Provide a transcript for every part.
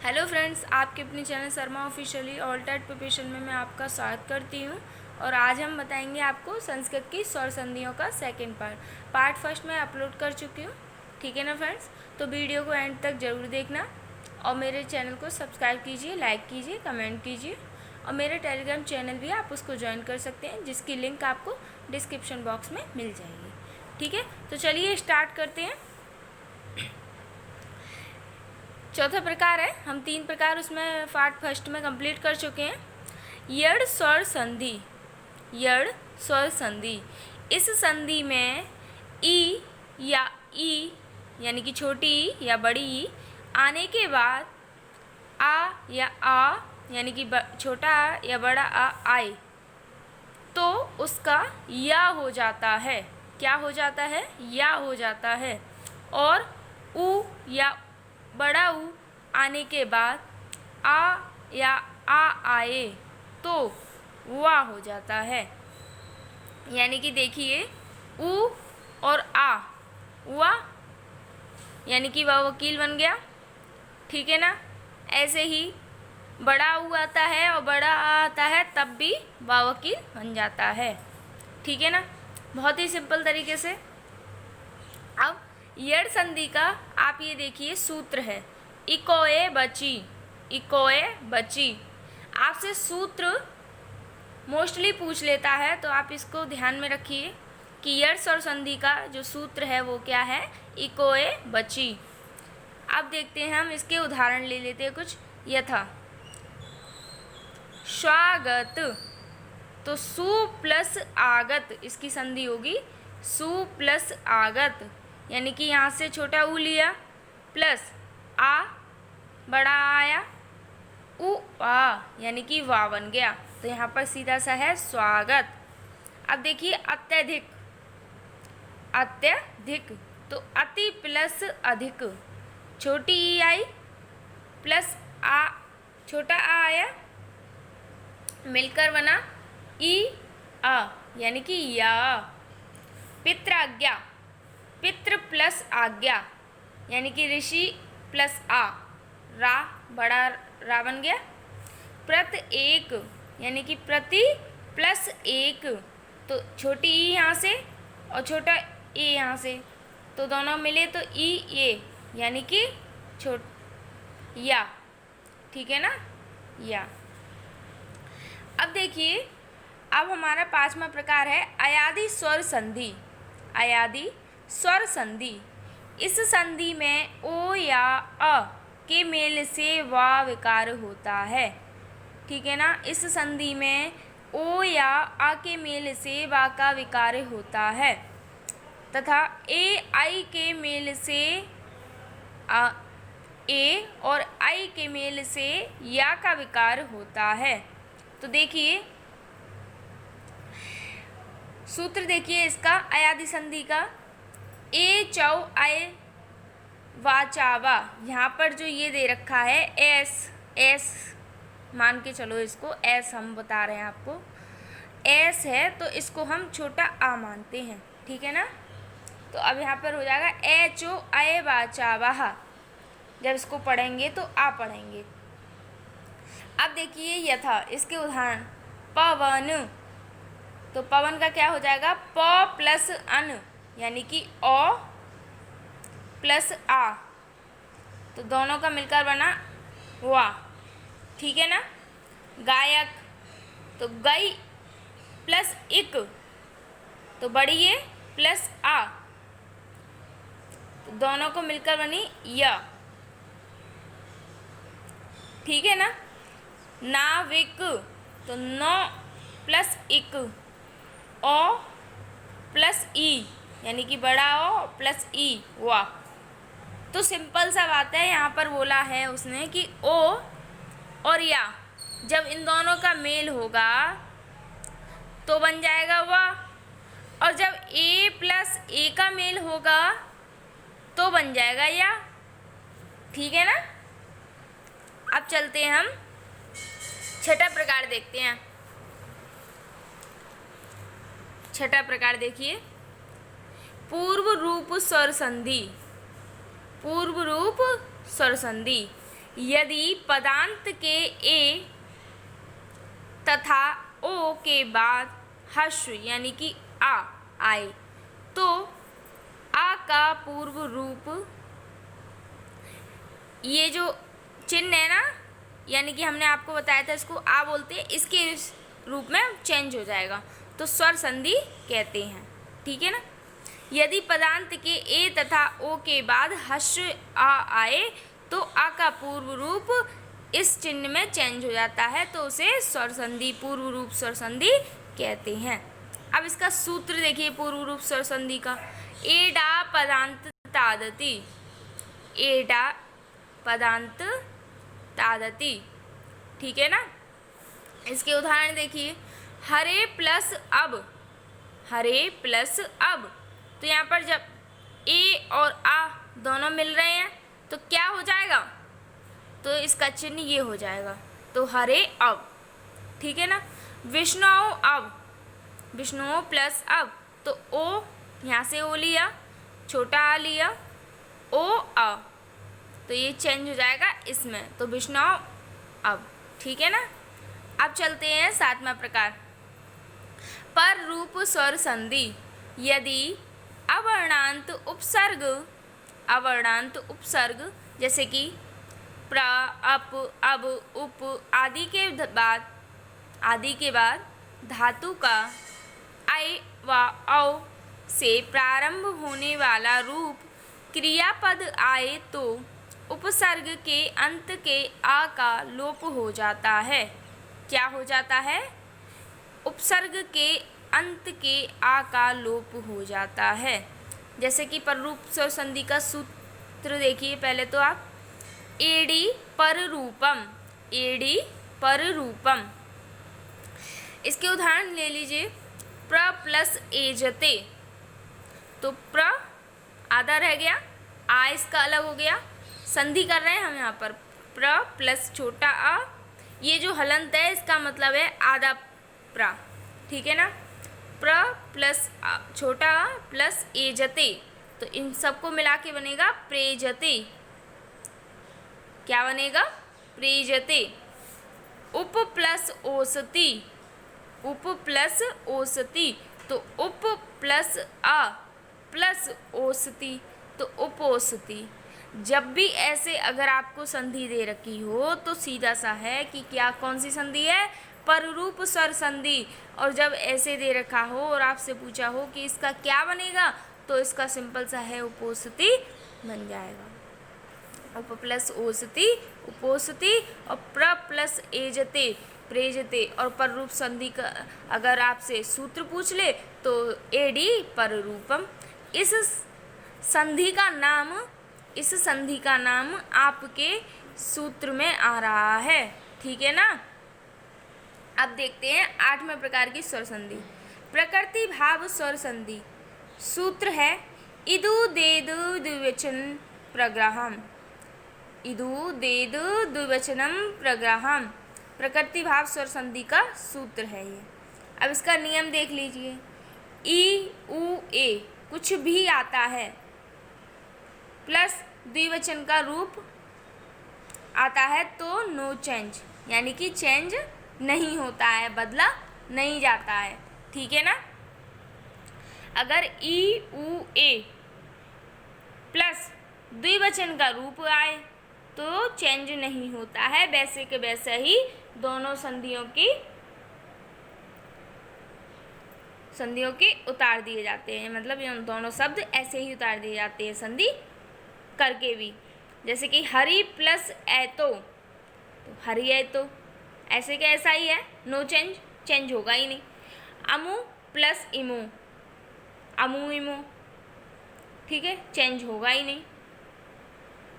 Hello friends, आपके अपने channel Sharma officially all tight preparation में मैं आपका स्वागत करती हूँ। और आज हम बताएंगे आपको संस्कृत की स्वर संधियों का सेकंड पार्ट फर्स्ट में अपलोड कर चुकी हूँ। ठीक है ना फ्रेंड्स, तो वीडियो को एंड तक ज़रूर देखना और मेरे चैनल को सब्सक्राइब कीजिए, लाइक कीजिए, कमेंट कीजिए। और मेरे टेलीग्राम चैनल भी आप उसको ज्वाइन कर सकते हैं, जिसकी लिंक आपको डिस्क्रिप्शन बॉक्स में मिल जाएगी। ठीक है, तो चलिए स्टार्ट करते हैं। चौथा प्रकार है, हम 3 प्रकार उसमें पार्ट फर्स्ट में कंप्लीट कर चुके हैं। यड़ स्वर संधि। यड़ स्वर संधि, इस संधि में ई या ई यानी कि छोटी ई या बड़ी ई आने के बाद आ या आ यानी कि छोटा आ या बड़ा आ आए तो उसका या हो जाता है। क्या हो जाता है? या हो जाता है। और ऊ या बड़ा ऊ आने के बाद आ या आ आए तो वाह हो जाता है। यानी कि देखिए, ऊ और आ वाह यानी कि वह वकील बन गया। ठीक है ना। ऐसे ही बड़ा ऊ आता है और बड़ा आ आता है, तब भी वह वकील बन जाता है। ठीक है ना, बहुत ही सिंपल तरीके से। अब यड़ संधि का आप ये देखिए सूत्र है, इकोए बची। इकोए बची आपसे सूत्र मोस्टली पूछ लेता है, तो आप इसको ध्यान में रखिए कि यड़ स्वर संधि का जो सूत्र है वो क्या है, इकोए बची। अब देखते हैं, हम इसके उदाहरण ले लेते हैं कुछ। यथा स्वागत, तो सु प्लस आगत इसकी संधि होगी, सु प्लस आगत यानी कि यहाँ से छोटा ऊ लिया प्लस आ बड़ा आया, उ आ यानी कि वाह बन गया, तो यहाँ पर सीधा सा है स्वागत। अब देखिए अत्यधिक। अत्यधिक, तो अति प्लस अधिक, छोटी ई आई प्लस आ छोटा आ आया, मिलकर बना ई आ यानी कि या। पित्र आज्ञा, पितृ प्लस आज्ञा यानी कि ऋषि प्लस आ, रा बड़ा रा बन गया। प्रत एक यानी कि प्रति प्लस एक, तो छोटी ई यहाँ से और छोटा ए यहाँ से, तो दोनों मिले तो ई ए यानी कि या। ठीक है ना, या। अब देखिए, अब हमारा 5वां प्रकार है अयादि स्वर संधि। अयादि स्वर संधि, इस संधि में ओ या अ के मेल से वा विकार होता है। ठीक है ना, इस संधि में ओ या आ के मेल से वा का विकार होता है तथा ए आई के मेल से ए और आई के मेल से या का विकार होता है। तो देखिए सूत्र, देखिए इसका अयादि संधि का, ए चौ आए वाचावा, यहाँ पर जो ये दे रखा है एस, एस मान के चलो, इसको एस हम बता रहे हैं आपको, एस है तो इसको हम छोटा आ मानते हैं। ठीक है ना, तो अब यहाँ पर हो जाएगा ए चो आए वाचावा। जब इसको पढ़ेंगे तो आ पढ़ेंगे। अब देखिए यथा, इसके उदाहरण पवन, तो पवन का क्या हो जाएगा, प प्लस अन यानी कि ओ प्लस आ, तो दोनों का मिलकर बना वा। ठीक है ना। गायक, तो गई प्लस इक, तो बड़ी ये प्लस आ, तो दोनों को मिलकर बनी य। ठीक है ना। नाविक, तो नौ प्लस इक, ओ प्लस ई यानी कि बड़ा ओ प्लस ई वा। तो सिंपल सा बात है, यहाँ पर बोला है उसने कि ओ और या जब इन दोनों का मेल होगा तो बन जाएगा वाह, और जब ए प्लस ए का मेल होगा तो बन जाएगा या। ठीक है ना। अब चलते हैं, हम छठा प्रकार देखते हैं। छठा प्रकार देखिए, पूर्व रूप स्वर संधि। पूर्व रूप स्वर संधि, यदि पदांत के ए तथा ओ के बाद हश्र यानी कि आ आए तो आ का पूर्व रूप, ये जो चिन्ह है ना, यानी कि हमने आपको बताया था इसको आ बोलते हैं, इसके इस रूप में चेंज हो जाएगा तो स्वर संधि कहते हैं। ठीक है ना। यदि पदांत के ए तथा ओ के बाद हश्र आ आए तो आ का पूर्व रूप इस चिन्ह में चेंज हो जाता है तो उसे स्वर संधि, पूर्व रूप स्वर संधि कहते हैं। अब इसका सूत्र देखिए पूर्व रूप स्वर संधि का। एडा पदांत तादति, एडा पदांत तादति। ठीक है ना। इसके उदाहरण देखिए। हरे प्लस अब, हरे प्लस अब, तो यहाँ पर जब ए और आ दोनों मिल रहे हैं तो क्या हो जाएगा, तो इसका चिन्ह ये हो जाएगा, तो हरे अब। ठीक है ना। विष्णु अब, विष्णु प्लस अब, तो ओ यहाँ से ओ लिया, छोटा आ लिया, ओ अ, तो ये चेंज हो जाएगा इसमें, तो विष्णु अब। ठीक है ना। अब चलते हैं 7वां प्रकार, पर रूप स्वर संधि। यदि अवर्णांत उपसर्ग, अवर्णांत उपसर्ग जैसे कि प्र, अप, अब, उप आदि के बाद धातु का ऐ व औ से प्रारंभ होने वाला रूप क्रियापद आए तो उपसर्ग के अंत के आ का लोप हो जाता है। क्या हो जाता है? उपसर्ग के अंत के आ का लोप हो जाता है। जैसे कि पररूप स्वर संधि का सूत्र देखिए पहले तो आप। एडी पर रूपम, एडी पर रूपम। इसके उदाहरण ले लीजिए। प्र प्लस एजते, तो प्र आधा रह गया, आ इसका अलग हो गया, संधि कर रहे हैं हम यहाँ पर। प्र प्लस छोटा आ, ये जो हलंत है इसका मतलब है आधा प्रा। ठीक है ना। प्र प्लस छोटा आ प्लस एजते, तो इन सबको मिला के बनेगा प्रेजते। क्या बनेगा? प्रेजते। उप प्लस ओसती, उप प्लस ओसती, तो उप प्लस आ प्लस ओसती, तो उपोसती। जब भी ऐसे अगर आपको संधि दे रखी हो तो सीधा सा है कि क्या, कौन सी संधि है? पररूप स्वर संधि। और जब ऐसे दे रखा हो और आपसे पूछा हो कि इसका क्या बनेगा, तो इसका सिंपल सा है उपोसती बन जाएगा। उप प्लस ओसती उपोसती, और प्र प्लस एजते प्रेजते। और पररूप संधि का अगर आपसे सूत्र पूछ ले तो एडी पररूपम। इस संधि का नाम आपके सूत्र में आ रहा है। ठीक है ना। अब देखते हैं 8वें प्रकार की स्वर संधि, प्रकृति भाव स्वर संधि। सूत्र है इदु देदु द्विवचन प्रग्रहम, इदु देदु द्विवचनम प्रग्रहम। प्रकृति भाव स्वर संधि का सूत्र है ये। अब इसका नियम देख लीजिए। ई उ ए कुछ भी आता है प्लस द्विवचन का रूप आता है तो नो चेंज, यानी कि चेंज नहीं होता है, बदला नहीं जाता है। ठीक है ना। अगर ई उ ए प्लस द्विवचन का रूप आए तो चेंज नहीं होता है, वैसे के वैसे ही दोनों संधियों के उतार दिए जाते हैं। मतलब ये दोनों शब्द ऐसे ही उतार दिए जाते हैं संधि करके भी। जैसे कि हरि प्लस ऐतो, तो हरि ऐतो, ऐसे का ऐसा ही है, नो चेंज, चेंज होगा ही नहीं। अमु प्लस इमो, अमु इमो, ठीक है, चेंज होगा ही नहीं।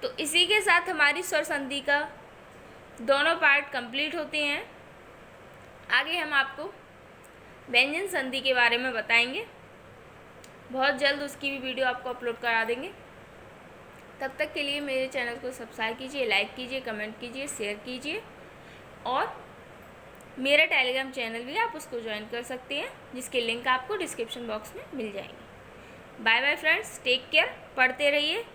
तो इसी के साथ हमारी स्वर संधि का दोनों पार्ट कंप्लीट होते हैं। आगे हम आपको व्यंजन संधि के बारे में बताएंगे, बहुत जल्द उसकी भी वीडियो आपको अपलोड करा देंगे। तब तक के लिए मेरे चैनल को सब्सक्राइब कीजिए, लाइक कीजिए, कमेंट कीजिए, शेयर कीजिए, और मेरा टेलीग्राम चैनल भी आप उसको ज्वाइन कर सकते हैं, जिसके लिंक आपको डिस्क्रिप्शन बॉक्स में मिल जाएंगे। Bye bye friends, take care, पढ़ते रहिए।